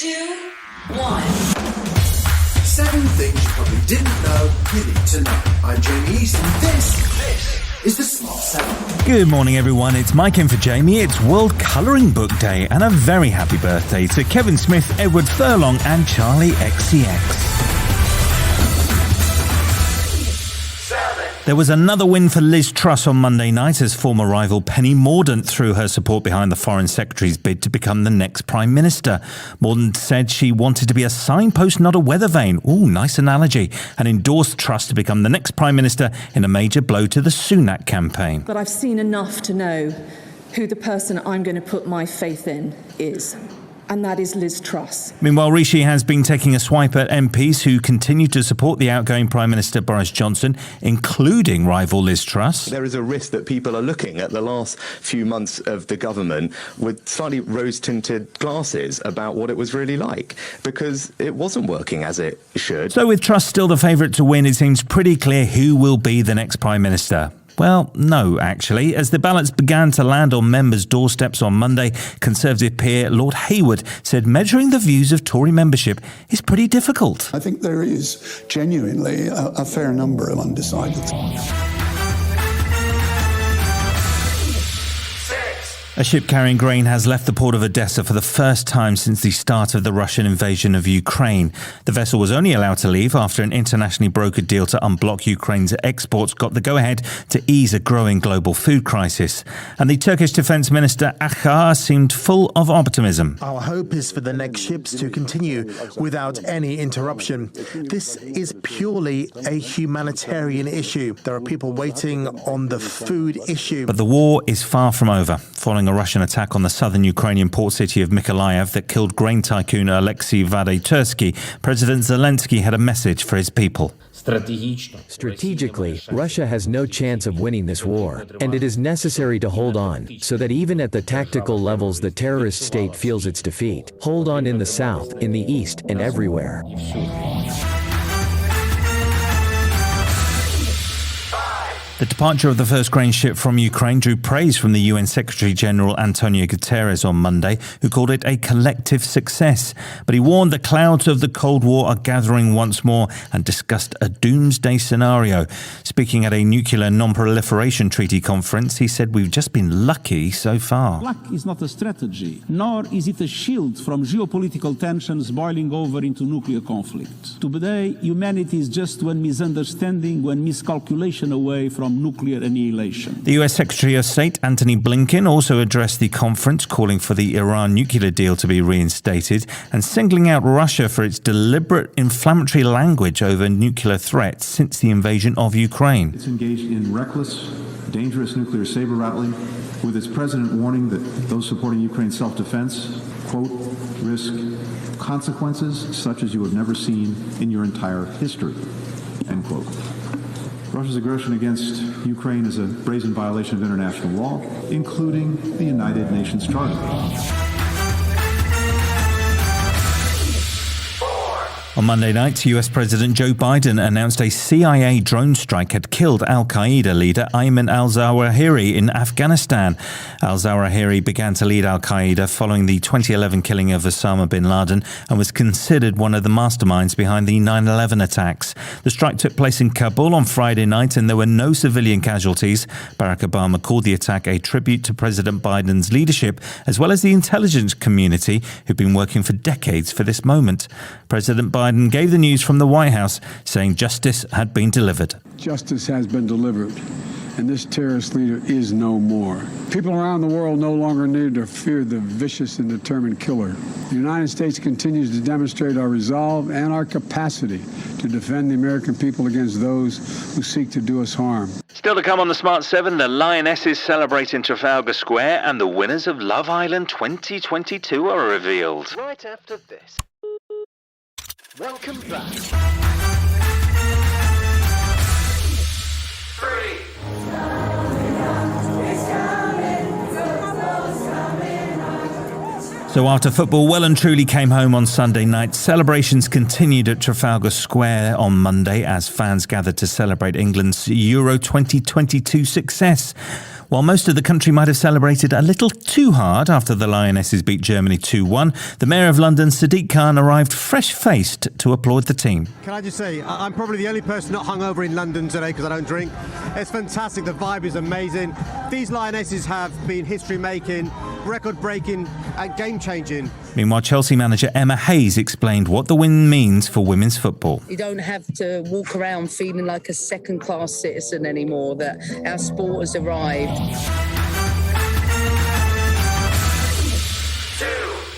2, 1. 7 things you probably didn't know you need to know. I'm Jamie East, and this is the Smart 7. Good morning, everyone. It's Mike in for Jamie. It's World Colouring Book Day, and a very happy birthday to Kevin Smith, Edward Furlong, and Charlie XCX. There was another win for Liz Truss on Monday night as former rival Penny Mordaunt threw her support behind the Foreign Secretary's bid to become the next Prime Minister. Mordaunt said she wanted to be a signpost, not a weather vane. Ooh, nice analogy. And endorsed Truss to become the next Prime Minister in a major blow to the Sunak campaign. But I've seen enough to know who the person I'm going to put my faith in is. And that is Liz Truss. Meanwhile, Rishi has been taking a swipe at MPs who continue to support the outgoing Prime Minister Boris Johnson, including rival Liz Truss. There is a risk that people are looking at the last few months of the government with slightly rose-tinted glasses about what it was really like, because it wasn't working as it should. So with Truss still the favourite to win, it seems pretty clear who will be the next Prime Minister. Well, no, actually. As the ballots began to land on members' doorsteps on Monday, Conservative peer Lord Hayward said measuring the views of Tory membership is pretty difficult. I think there is genuinely a fair number of undecided. A ship carrying grain has left the port of Odessa for the first time since the start of the Russian invasion of Ukraine. The vessel was only allowed to leave after an internationally brokered deal to unblock Ukraine's exports got the go-ahead to ease a growing global food crisis. And the Turkish Defence Minister Akar seemed full of optimism. Our hope is for the next ships to continue without any interruption. This is purely a humanitarian issue. There are people waiting on the food issue. But the war is far from over. Following a Russian attack on the southern Ukrainian port city of Mykolaiv that killed grain tycoon Alexei Vadetursky, President Zelensky had a message for his people. Strategically, Russia has no chance of winning this war, and it is necessary to hold on, so that even at the tactical levels the terrorist state feels its defeat. Hold on in the south, in the east, and everywhere. The departure of the first grain ship from Ukraine drew praise from the UN Secretary-General Antonio Guterres on Monday, who called it a collective success. But he warned the clouds of the Cold War are gathering once more and discussed a doomsday scenario. Speaking at a nuclear non-proliferation treaty conference, he said we've just been lucky so far. Luck is not a strategy, nor is it a shield from geopolitical tensions boiling over into nuclear conflict. Today, humanity is just one misunderstanding, one miscalculation away from nuclear annihilation. The US Secretary of State Antony Blinken also addressed the conference, calling for the Iran nuclear deal to be reinstated and singling out Russia for its deliberate inflammatory language over nuclear threats since the invasion of Ukraine. It's engaged in reckless, dangerous nuclear saber-rattling, with its president warning that those supporting Ukraine's self-defense, quote, risk consequences such as you have never seen in your entire history, end quote. Russia's aggression against Ukraine is a brazen violation of international law, including the United Nations Charter. On Monday night, US President Joe Biden announced a CIA drone strike had killed al-Qaeda leader Ayman al-Zawahiri in Afghanistan. Al-Zawahiri began to lead al-Qaeda following the 2011 killing of Osama bin Laden and was considered one of the masterminds behind the 9/11 attacks. The strike took place in Kabul on Friday night and there were no civilian casualties. Barack Obama called the attack a tribute to President Biden's leadership, as well as the intelligence community who've been working for decades for this moment. President Biden gave the news from the White House, saying justice had been delivered. Justice has been delivered, and this terrorist leader is no more. People around the world no longer need to fear the vicious and determined killer. The United States continues to demonstrate our resolve and our capacity to defend the American people against those who seek to do us harm. Still to come on the Smart 7, the lionesses celebrate in Trafalgar Square and the winners of Love Island 2022 are revealed. Right after this. Welcome back. 3. So after football well and truly came home on Sunday night, celebrations continued at Trafalgar Square on Monday as fans gathered to celebrate England's Euro 2022 success. While most of the country might have celebrated a little too hard after the Lionesses beat Germany 2-1, the Mayor of London, Sadiq Khan, arrived fresh-faced to applaud the team. Can I just say, I'm probably the only person not hungover in London today because I don't drink. It's fantastic. The vibe is amazing. These Lionesses have been history-making, record-breaking and game-changing. Meanwhile, Chelsea manager Emma Hayes explained what the win means for women's football. You don't have to walk around feeling like a second-class citizen anymore, that our sport has arrived.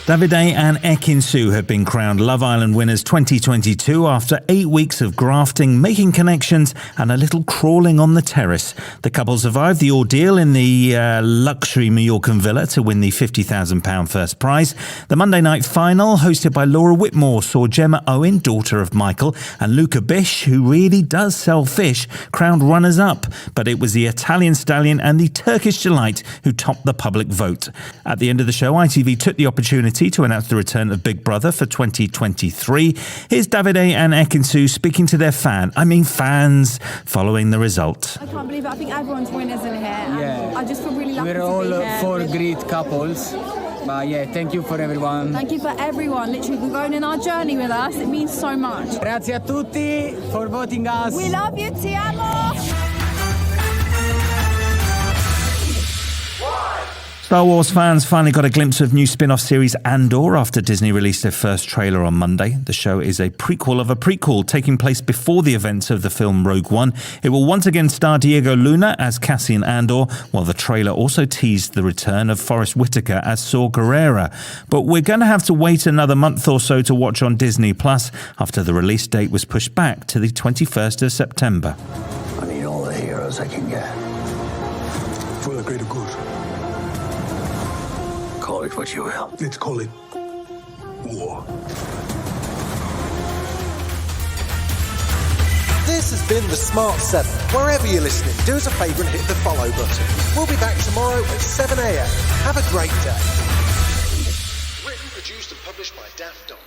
Davide and Ekin-Su have been crowned Love Island winners 2022 after 8 weeks of grafting, making connections and a little crawling on the terrace. The couple survived the ordeal in the luxury Mallorcan villa to win the £50,000 first prize. The Monday night final, hosted by Laura Whitmore, saw Gemma Owen, daughter of Michael, and Luca Bish, who really does sell fish, crowned runners-up. But it was the Italian stallion and the Turkish delight who topped the public vote. At the end of the show, ITV took the opportunity to announce the return of Big Brother for 2023. Here's Davide and Ekin-Su speaking to their fans, following the result. I can't believe it. I think everyone's winners in here. Yeah. I just feel really lucky We're to all be here. four great couples. But yeah, thank you for everyone. Thank you for everyone. Literally, we're going in our journey with us. It means so much. Grazie a tutti for voting us. We love you, ti amo. Star Wars fans finally got a glimpse of new spin-off series Andor after Disney released their first trailer on Monday. The show is a prequel of a prequel taking place before the events of the film Rogue One. It will once again star Diego Luna as Cassian Andor, while the trailer also teased the return of Forrest Whitaker as Saw Gerrera. But we're going to have to wait another month or so to watch on Disney Plus after the release date was pushed back to the 21st of September. I need all the heroes I can get. For the greater good. Call it what you will. Let's call it war. This has been The Smart 7. Wherever you're listening, do us a favour and hit the follow button. We'll be back tomorrow at 7 a.m. Have a great day. Written, produced and published by Daft Dog.